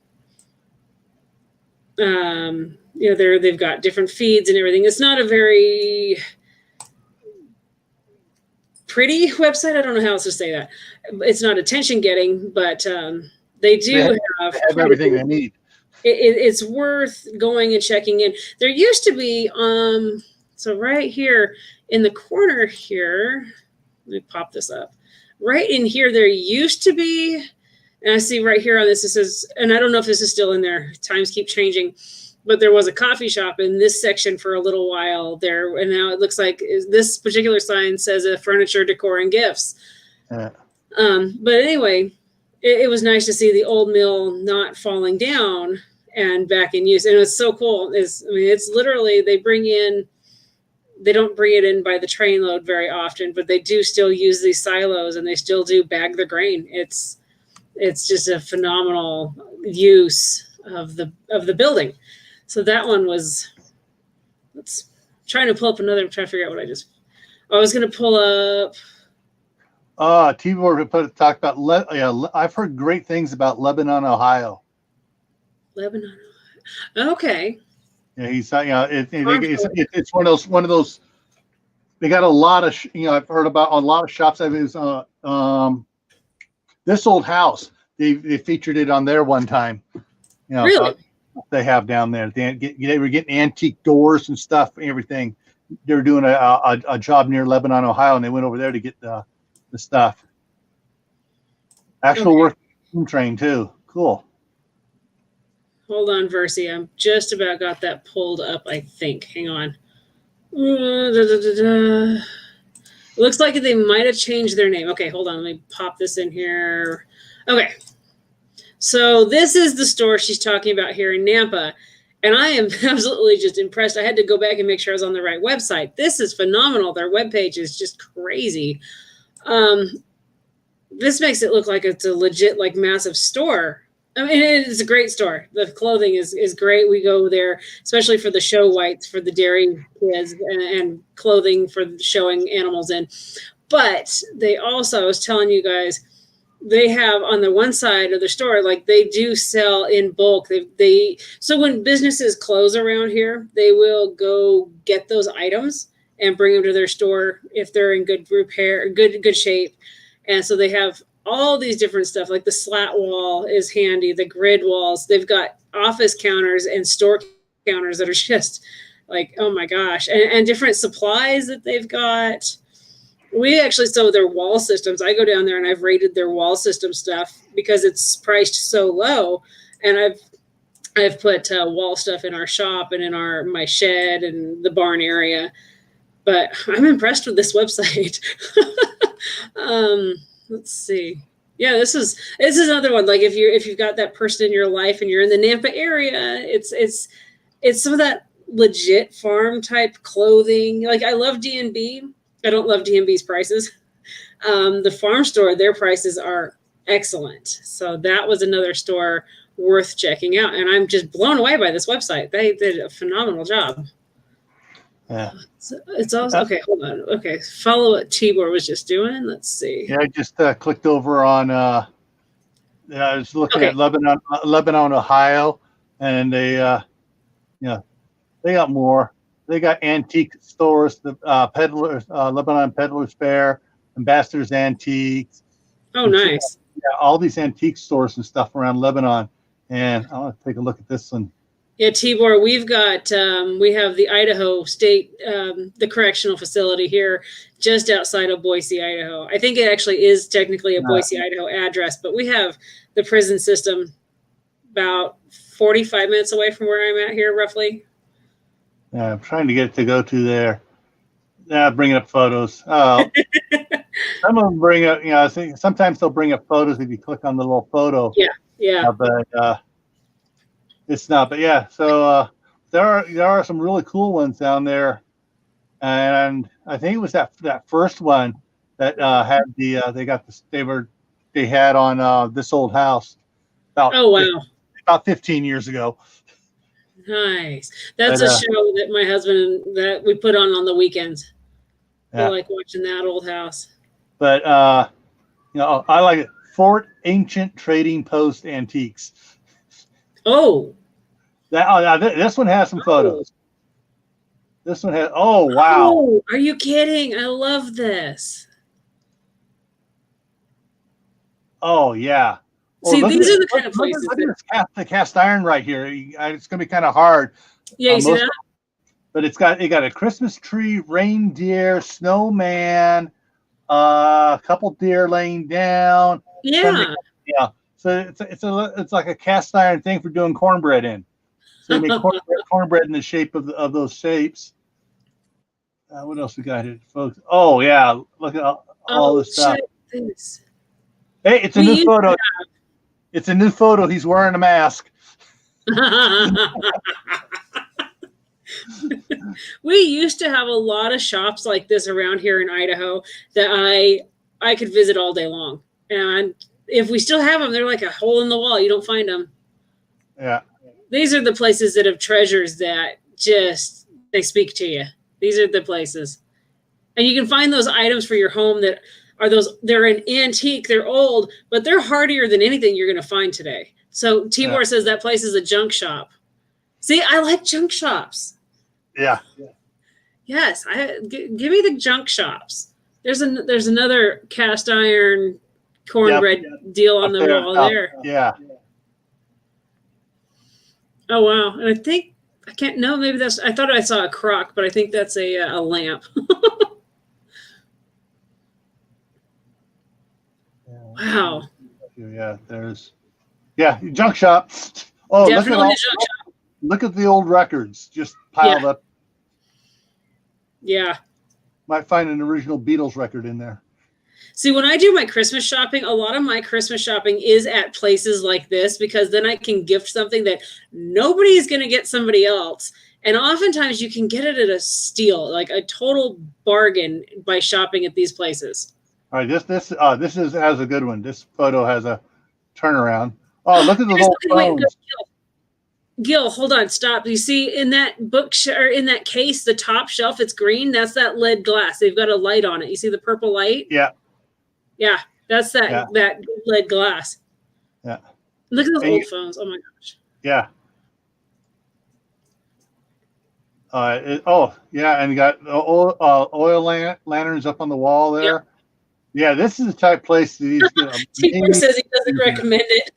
They've got different feeds and everything. It's not a very pretty website. I don't know how else to say that. It's not attention getting, but they do have everything they need. It's worth going and checking in. There used to be, so right here in the corner here, let me pop this up. Right in here, there used to be, and I see right here on this, it says, and I don't know if this is still in there, times keep changing, but there was a coffee shop in this section for a little while there, and now it looks like this particular sign says a furniture, decor, and gifts. But anyway, it was nice to see the old mill not falling down and back in use. And it was so cool. It's literally, they don't bring it in by the train load very often, but they do still use these silos, and they still do bag the grain. It's just a phenomenal use of the building. So that one was, let's trying to pull up another, trying to figure out what I was going to pull up. T-Board talk about, I've heard great things about Lebanon, Ohio. Lebanon, Ohio. Okay. Yeah, he's it's one of those. They got a lot of I've heard about a lot of shops. I mean, this old house they featured it on there one time. Really? They have down there. They were getting antique doors and stuff and everything. They were doing a job near Lebanon, Ohio, and they went over there to get the stuff. Actual work train too. Cool. Hold on, Versi. I'm just about got that pulled up, I think. Hang on. Looks like they might have changed their name. Okay, hold on. Let me pop this in here. Okay. So this is the store she's talking about here in Nampa. And I am absolutely just impressed. I had to go back and make sure I was on the right website. This is phenomenal. Their webpage is just crazy. This makes it look like it's a legit, like, massive store. I mean, it's a great store. The clothing is great. We go there, especially for the show whites, for the dairy kids, and clothing for showing animals in. But they also, I was telling you guys, they have on the one side of the store, like, they do sell in bulk. So when businesses close around here, they will go get those items and bring them to their store if they're in good repair, good shape. And so they have all these different stuff, like the slat wall is handy, the grid walls. They've got office counters and store counters that are just like, oh my gosh, and different supplies that they've got. We actually saw their wall systems. I go down there and I've rated their wall system stuff because it's priced so low. And I've put wall stuff in our shop and in my shed and the barn area. But I'm impressed with this website. Let's see. Yeah, this is another one. Like, if you've got that person in your life and you're in the Nampa area, it's some of that legit farm type clothing. Like, I love D&B. I don't love DMB's prices. The farm store, their prices are excellent. So that was another store worth checking out. And I'm just blown away by this website. They did a phenomenal job. Yeah. So it's also okay. Hold on. Okay, follow what Tibor was just doing. Let's see. Yeah, I just clicked over on. I was looking at Lebanon, Ohio, and they, they got more. They got antique stores, the peddlers, Lebanon Peddlers Fair, Ambassadors Antiques. Oh, nice. Yeah, all these antique stores and stuff around Lebanon. And I want to take a look at this one. Yeah, Tibor, we've got, we have the Idaho State, the correctional facility here just outside of Boise, Idaho. I think it actually is technically a Boise, Idaho address, but we have the prison system about 45 minutes away from where I'm at here, roughly. Yeah, I'm trying to get it to go to there. Yeah, bringing up photos. Some of them bring up, I think sometimes they'll bring up photos if you click on the little photo. Yeah. But it's not. But yeah, so there are some really cool ones down there, and I think it was that first one that had they had on This Old House about 15 years ago. Nice. That's a show that my husband that we put on the weekends. Yeah. I like watching that old house. But I like it. Fort Ancient Trading Post Antiques. Oh. This one has some photos. This one has. Oh wow! Oh, are you kidding? I love this. Oh yeah. See, these are the kind of places. Look at the cast iron right here. It's going to be kind of hard. Yeah, you see that? But it got a Christmas tree, reindeer, snowman, a couple deer laying down. Yeah. Yeah. So it's like a cast iron thing for doing cornbread in. So you make cornbread in the shape of those shapes. What else we got here, folks? Oh yeah, look at all this stuff. This. Hey, it's a new photo. It's a new photo. He's wearing a mask. We used to have a lot of shops like this around here in Idaho that I could visit all day long. And if we still have them, they're like a hole in the wall. You don't find them. Yeah. These are the places that have treasures that just, they speak to you. These are the places. And you can find those items for your home that are they're an antique, they're old, but they're hardier than anything you're going to find today. So Tibor says that place is a junk shop. See, I like junk shops. Yeah. Yes, give me the junk shops. There's another cast iron cornbread deal on the wall there. Yeah. Oh wow! And I can't. No, maybe that's. I thought I saw a crock, but I think that's a lamp. Wow. Yeah, junk shop. Oh, definitely junk shop. Look at the old records just piled up. Yeah. Might find an original Beatles record in there. See, when I do my Christmas shopping, a lot of my Christmas shopping is at places like this because then I can gift something that nobody's going to get somebody else. And oftentimes you can get it at a steal, like a total bargain by shopping at these places. All right, this has a good one. This photo has a turnaround. Oh, look at the little phones. Gil, hold on, stop. You see in that or in that case, the top shelf, it's green. That's that lead glass. They've got a light on it. You see the purple light? Yeah. Yeah, that's that lead glass. Yeah. Look at those old phones. Oh my gosh. Yeah. And you got oil lanterns up on the wall there. Yep. Yeah, this is the type of place that he's. Tibor says he doesn't recommend it.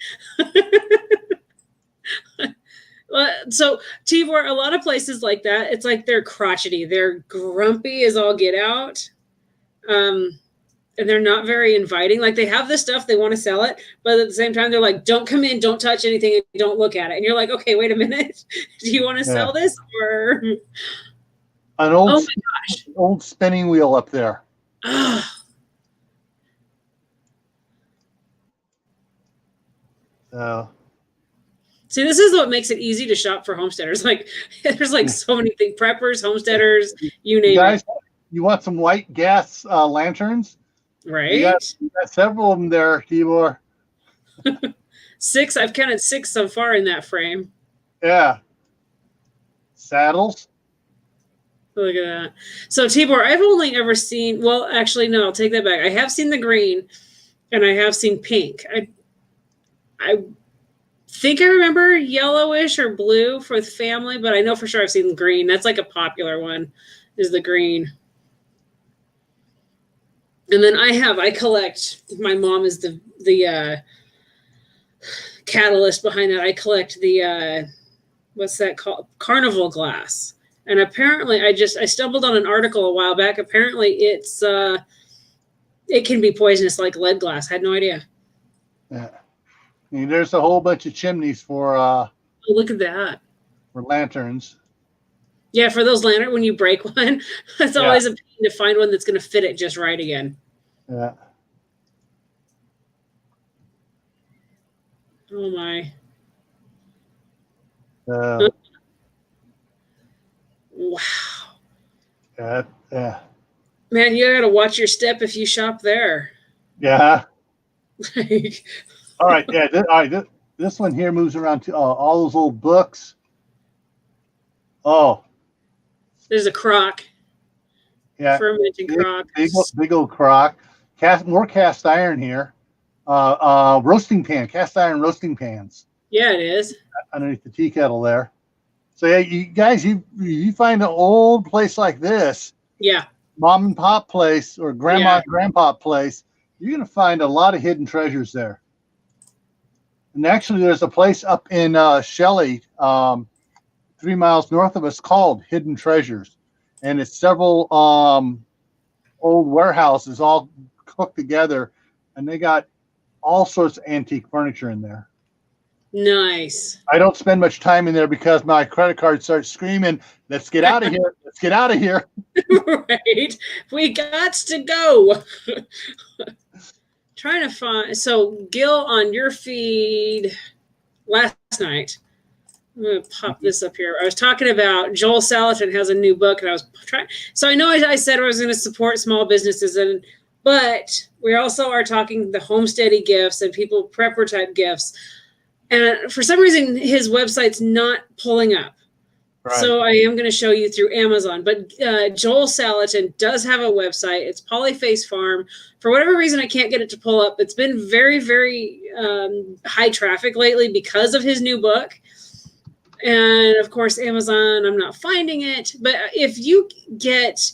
So Tibor, a lot of places like that, it's like they're crotchety. They're grumpy as all get out. And they're not very inviting. Like they have this stuff, they want to sell it, but at the same time, they're like, don't come in, don't touch anything, and don't look at it. And you're like, okay, wait a minute. Do you want to sell this or an old spinning wheel up there? See, this is what makes it easy to shop for homesteaders. Like there's like so many things, preppers, homesteaders, you name it. you want some white gas lanterns? Right? You got several of them there, Tibor. 6. I've counted 6 so far in that frame. Yeah. Saddles. Look at that. So Tibor, I've only ever seen, well, actually, no, I'll take that back. I have seen the green and I have seen pink. I think I remember yellowish or blue for the family, but I know for sure I've seen green. That's like a popular one, is the green. And then I collect, my mom is the catalyst behind that. I collect the, what's that called? Carnival glass. And apparently I stumbled on an article a while back. Apparently it can be poisonous like lead glass. I had no idea. Yeah. I mean, there's a whole bunch of chimneys for Oh, look at that. For lanterns. Yeah, for those lanterns, when you break one, it's always a pain to find one that's going to fit it just right again. Yeah. Oh my. Wow. Yeah. Man, you got to watch your step if you shop there. Yeah. Like, all right. Yeah. This one here moves around to all those old books. Oh. There's a crock. Yeah. Fermented crock. Big old crock. More cast iron here. Roasting pan. Cast iron roasting pans. Yeah, it is. Underneath the tea kettle there. So yeah, you guys, you find an old place like this. Yeah. Mom and pop place or grandma and grandpa place, you're going to find a lot of hidden treasures there. And actually, there's a place up in Shelley, 3 miles north of us, called Hidden Treasures. And it's several old warehouses all cooked together. And they got all sorts of antique furniture in there. Nice. I don't spend much time in there because my credit card starts screaming, let's get out of here. Let's get out of here. Right. We got to go. Trying to find. So, Gil, on your feed last night, I'm going to pop this up here. I was talking about Joel Salatin has a new book, and I was trying. So, I know I said I was going to support small businesses, but we also are talking the homesteading gifts and people prepper type gifts. And for some reason, his website's not pulling up. Right. So I am going to show you through Amazon. But Joel Salatin does have a website. It's Polyface Farm. For whatever reason, I can't get it to pull up. It's been very, very high traffic lately because of his new book. And, of course, Amazon, I'm not finding it. But if you get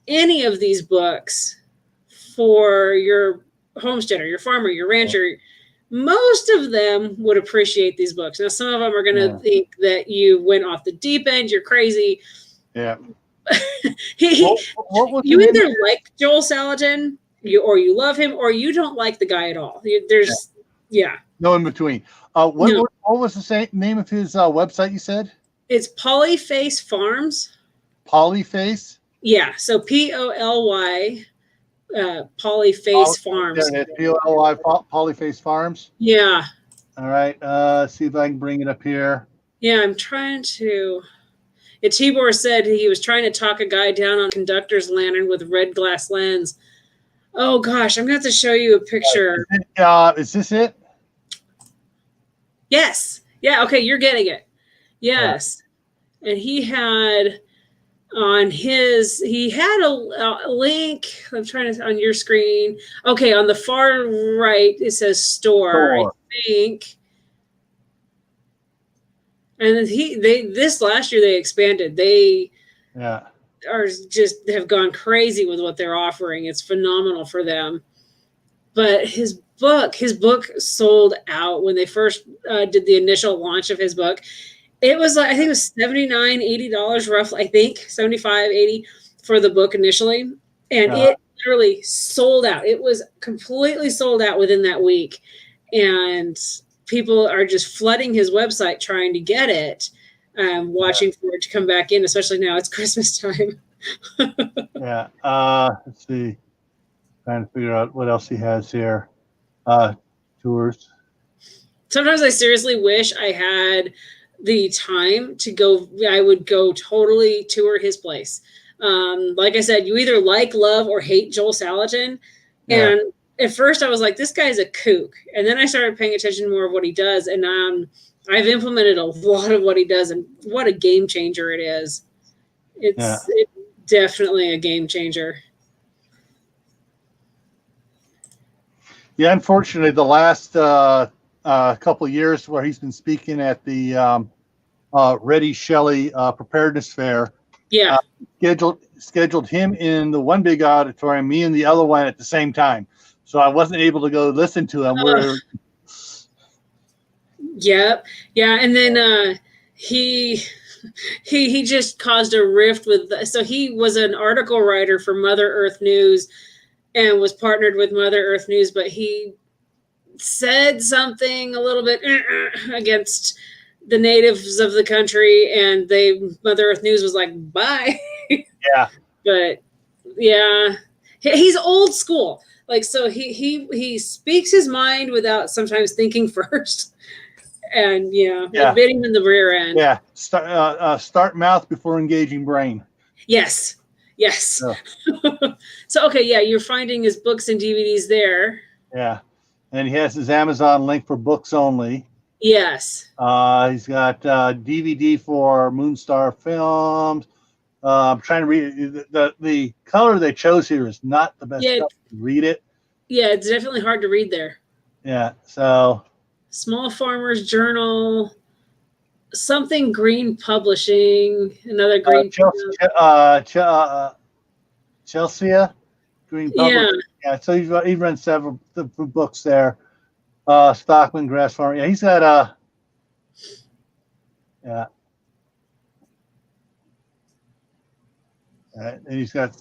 any of these books for your homesteader, your farmer, your rancher, most of them would appreciate these books. Now, some of them are going to think that you went off the deep end. You're crazy. Yeah. You either like Joel Salatin, or you love him, or you don't like the guy at all. There's no in between. What was the name of his website? You said it's Polyface Farms. Polyface. Yeah. So POLY. Polyface Farms. POLY Polyface Farms. Yeah. All right. See if I can bring it up here. Yeah, I'm trying to. Tibor said he was trying to talk a guy down on conductor's lantern with red glass lens. Oh gosh, I'm gonna have to show you a picture. Is this it? Yes. Yeah. Okay, you're getting it. Yes. Yeah. And he had. He had a link. I'm trying to on your screen. Okay, on the far right it says store. I think. And this last year they expanded. They are just have gone crazy with what they're offering. It's phenomenal for them. But his book sold out when they first did the initial launch of his book. It was like, I think it was $79, $80 roughly, I think, $75, $80 for the book initially. And it literally sold out. It was completely sold out within that week. And people are just flooding his website trying to get it, watching for it to come back in, especially now it's Christmas time. Let's see. Trying to figure out what else he has here. Tours. Sometimes I seriously wish I had the time to go. I would go totally tour his place. Like I said, you either like, love, or hate Joel Salatin. Yeah. And at first I was like, this guy's a kook. And then I started paying attention to more of what he does. And I've implemented a lot of what he does, and what a game changer it is. It's definitely a game changer. Yeah, unfortunately, the last couple of years where he's been speaking at the Ready Shelley Preparedness Fair, Yeah. Scheduled him in the one big auditorium, me in the other one at the same time. So I wasn't able to go listen to him. Yep. Yeah. And then he just caused a rift with. So he was an article writer for Mother Earth News and was partnered with Mother Earth News, but he said something a little bit against the natives of the country, and Mother Earth News was like, bye. Yeah. But yeah, he's old school. Like, so he speaks his mind without sometimes thinking first. And it bit him in the rear end. Yeah. Start mouth before engaging brain. Yes. Oh. So, okay. Yeah. You're finding his books and DVDs there. Yeah. And he has his Amazon link for books only. Yes. He's got DVD for Moonstar Films. I'm trying to read it. The color they chose here is not the best color to read it. Yeah, it's definitely hard to read there. Yeah. So Small Farmers Journal, something Green Publishing, another Green Chelsea Green Publishing. Yeah. So he runs several books there. Stockman Grass Farm. Yeah, he's got and he's got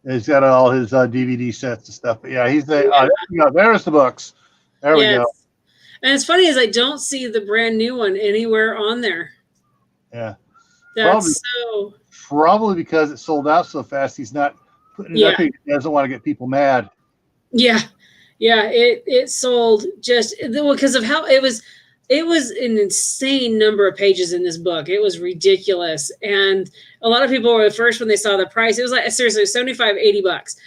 he's got all his DVD sets and stuff. But yeah, he's there's the books. There we go. And it's funny is I don't see the brand new one anywhere on there. Yeah, that's probably because it sold out so fast. He's not putting it up. He doesn't want to get people mad. Yeah, it sold just because of how it was. It was an insane number of pages in this book. It was ridiculous. And a lot of people were at first when they saw the price, it was like, seriously, $75-$80.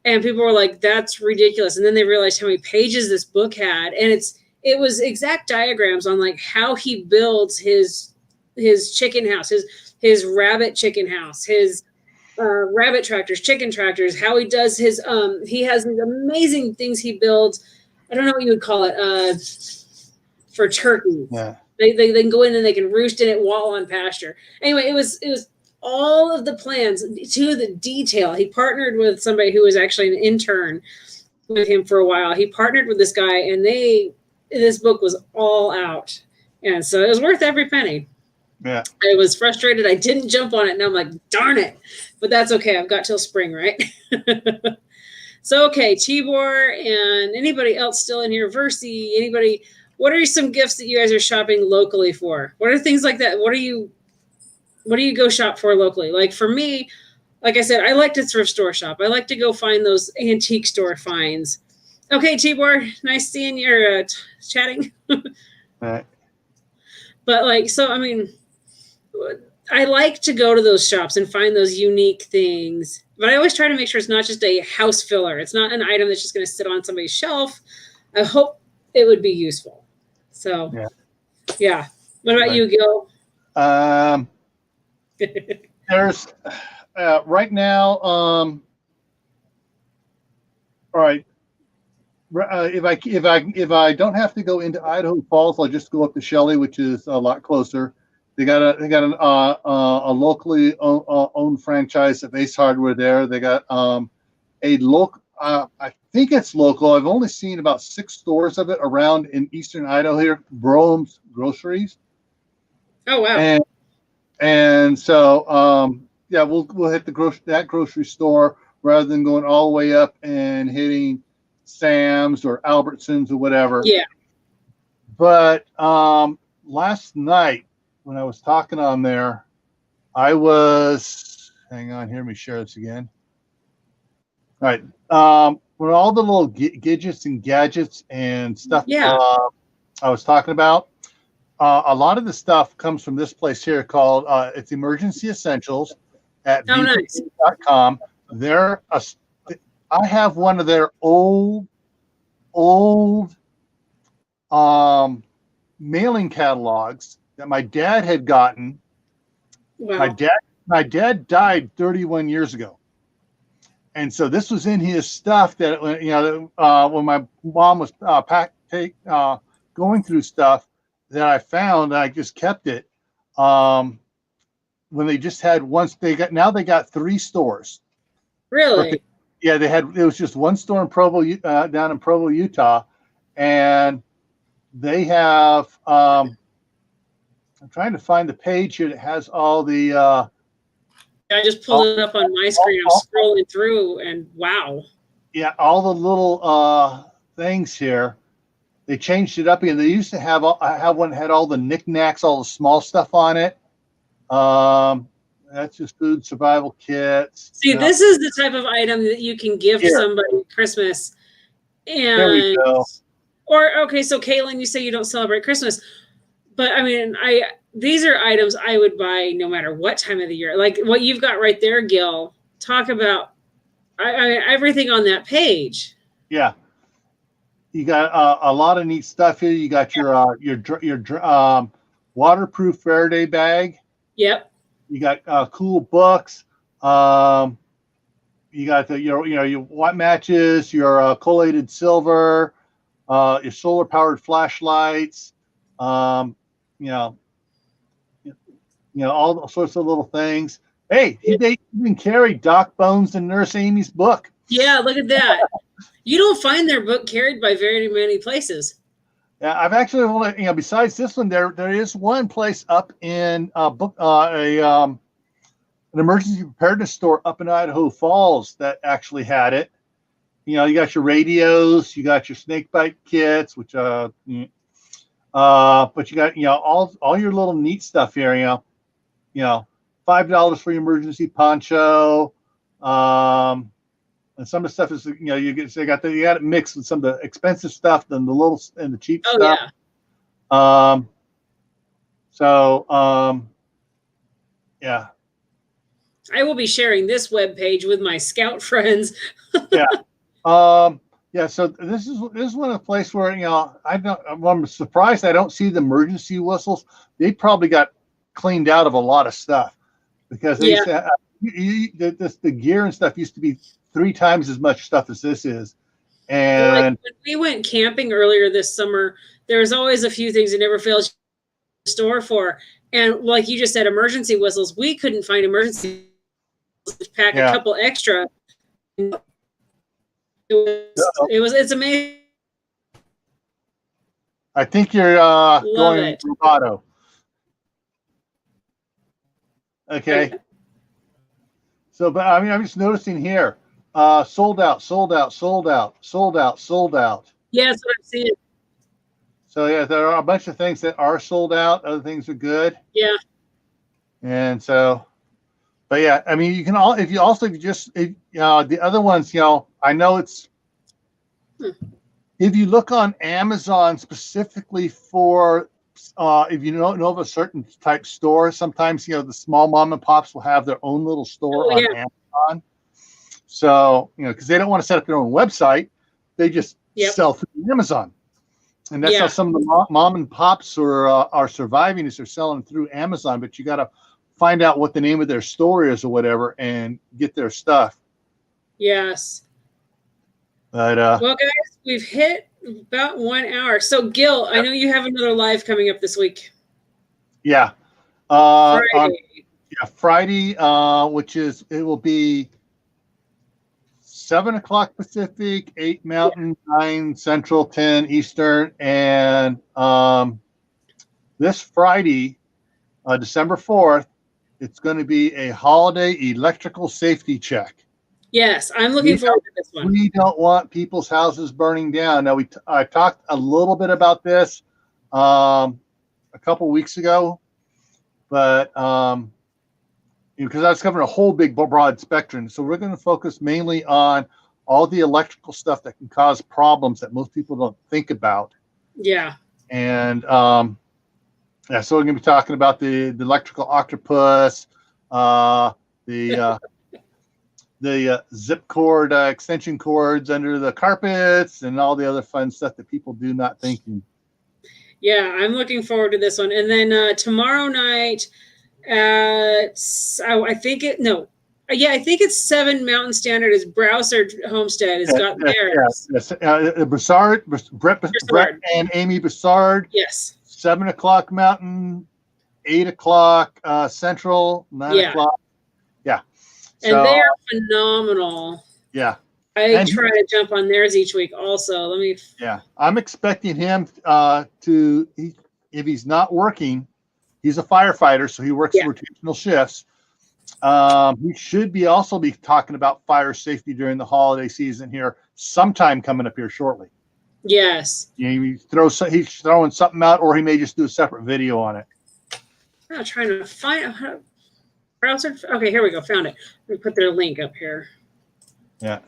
And people were like, that's ridiculous. And then they realized how many pages this book had. And it was exact diagrams on like how he builds his chicken house, his rabbit chicken house, his rabbit tractors, chicken tractors, how he does his, he has these amazing things he builds. I don't know what you would call it. For turkeys. Yeah. They can go in and they can roost in it while on pasture. Anyway, it was all of the plans to the detail. He partnered with somebody who was actually an intern with him for a while. He partnered with this guy, and this book was all out. And so it was worth every penny. Yeah. I was frustrated. I didn't jump on it. And I'm like, darn it. But that's okay. I've got till spring, right? So, okay, Tibor and anybody else still in here, Versi, anybody, what are some gifts that you guys are shopping locally for? What are things like that? What do you go shop for locally? Like for me, like I said, I like to thrift store shop. I like to go find those antique store finds. Okay, Tibor, nice seeing you chatting. All right. But like, so, I mean, I like to go to those shops and find those unique things. But I always try to make sure it's not just a house filler. It's not an item that's just going to sit on somebody's shelf. I hope it would be useful. So, yeah. What about you, Gil? There's right now. All right. If I don't have to go into Idaho Falls, I'll just go up to Shelley, which is a lot closer. They got a locally owned franchise of Ace Hardware there. They got a local. I think it's local. I've only seen about 6 stores of it around in eastern Idaho here. Brome's Groceries. Oh wow! And so we'll hit that grocery store rather than going all the way up and hitting Sam's or Albertsons or whatever. Yeah. But last night when I was talking on there, hang on here, let me share this again. All right. When all the little gadgets and stuff I was talking about, a lot of the stuff comes from this place here called it's Emergency Essentials at Oh, nice. v4.com. I have one of their old mailing catalogs that my dad had gotten. Wow. My dad died 31 years ago. And so this was in his stuff that, when my mom was going through stuff that I found, I just kept it. When they just had now they got 3 stores. Really? It was just one store in Provo, down in Provo, Utah. And they have, I'm trying to find the page here that has all the, I just pulled it up on my screen. I'm scrolling through, and wow. Yeah, all the little things here. They changed it up again. They used to have one that had all the knickknacks, all the small stuff on it. That's just food survival kits. See, this is the type of item that you can give somebody at Christmas. And there we go. Okay, so Caitlin, you say you don't celebrate Christmas, but I mean, these are items I would buy no matter what time of the year. Like what you've got right there, Gil. Talk about everything on that page. Yeah, you got a lot of neat stuff here. You got your waterproof Faraday bag. Yep. You got cool books. You got your white matches, your collated silver, your solar powered flashlights. All sorts of little things. Hey, they even carry Doc Bones and Nurse Amy's book. Yeah, look at that. You don't find their book carried by very many places. Yeah, I've actually, besides this one, there is one place up in an emergency preparedness store up in Idaho Falls that actually had it. You got your radios, you got your snake bite kits, which but you got all your little neat stuff here. $5 for your emergency poncho. And some of the stuff is they got it mixed with some of the expensive stuff and the cheap stuff. Yeah. I will be sharing this webpage with my scout friends. Yeah. So this is one of the places where I'm surprised I don't see the emergency whistles. They probably got cleaned out of a lot of stuff because they used to the gear and stuff used to be 3 times as much stuff as this is. And when we went camping earlier this summer, there was always a few things that never failed to store for. And like you just said, emergency whistles, we couldn't find emergency whistles to pack a couple extra. It's amazing. I think you're going bravado. Okay. So, but I mean, I'm just noticing here, sold out. Yeah, that's what I'm seeing. So yeah, there are a bunch of things that are sold out. Other things are good. Yeah. And so, but yeah, I mean, you can the other ones, I know it's, if you look on Amazon specifically for, if you don't know of a certain type store, sometimes, the small mom and pops will have their own little store on Amazon. So, because they don't want to set up their own website, they just sell through Amazon. And that's how some of the mom and pops are surviving, is they're selling through Amazon. But you got to find out what the name of their store is or whatever and get their stuff. Yes. But well, guys, we've hit about 1 hour. So, Gil, I know you have another live coming up this week. Yeah. Friday. Friday, it will be 7 o'clock Pacific, 8 Mountain, 9 Central, 10 Eastern. And this Friday, December 4th, it's going to be a holiday electrical safety check. Yes, I'm looking forward to this one. We don't want people's houses burning down. Now, I talked a little bit about this a couple weeks ago, but because I was covering a whole big broad spectrum. So we're going to focus mainly on all the electrical stuff that can cause problems that most people don't think about. Yeah. And Yeah, so we're going to be talking about the electrical octopus, the zip cord extension cords under the carpets, and all the other fun stuff that people do not thinking. Yeah, I'm looking forward to this one. And then tomorrow night at I think it's 7 Mountain Standard is Browser Homestead has got theirs. Brett and Amy Broussard. Yes. 7 o'clock Mountain, 8 o'clock Central, 9 o'clock. Yeah. And So, they're phenomenal. Yeah. I try to jump on theirs each week also. Yeah. I'm expecting him if he's not working, he's a firefighter, so he works rotational shifts. He should also be talking about fire safety during the holiday season here sometime coming up here shortly. Yes. He's throwing something out, or he may just do a separate video on it. I'm trying to find browser. Okay, here we go. Found it. Let me put their link up here. Yeah.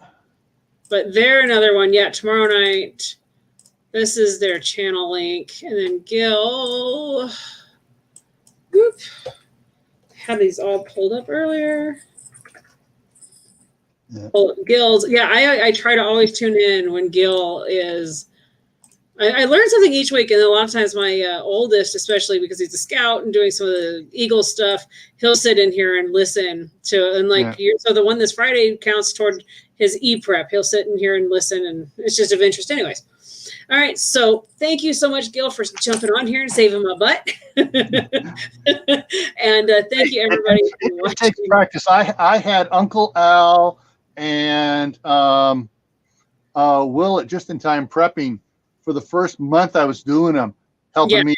But they're another one. Yeah, tomorrow night. This is their channel link. And then Gil. Whoop. Had these all pulled up earlier. Yeah. Gil's. Yeah, I try to always tune in when Gil is. I learn something each week, and a lot of times my oldest, especially because he's a scout and doing some of the Eagle stuff, he'll sit in here and listen to, and so the one this Friday counts toward his e-prep. He'll sit in here and listen, and it's just of interest anyways. All right, so thank you so much, Gil, for jumping on here and saving my butt. And thank you, everybody. It takes practice. I had Uncle Al and Will at Just in Time Prepping for the first month I was doing them, helping me.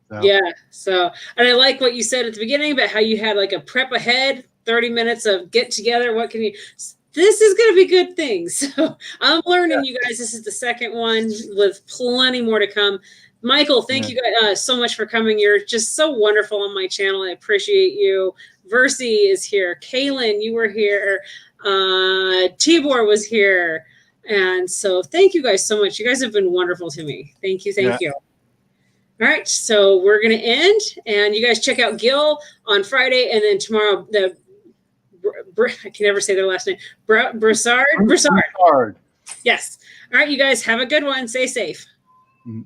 So. Yeah. So, and I like what you said at the beginning about how you had like a prep ahead, 30 minutes of get together. What can you? This is going to be good things. So I'm learning, you guys. This is the second one with plenty more to come. Michael, thank you guys so much for coming. You're just so wonderful on my channel. I appreciate you. Versi is here. Kaylin, you were here. Tibor was here. And so thank you guys so much. You guys have been wonderful to me. Thank you. Thank you. All right. So we're going to end. And you guys check out Gil on Friday. And then tomorrow, I can never say their last name. Broussard. Yes. All right, you guys have a good one. Stay safe. Mm-hmm.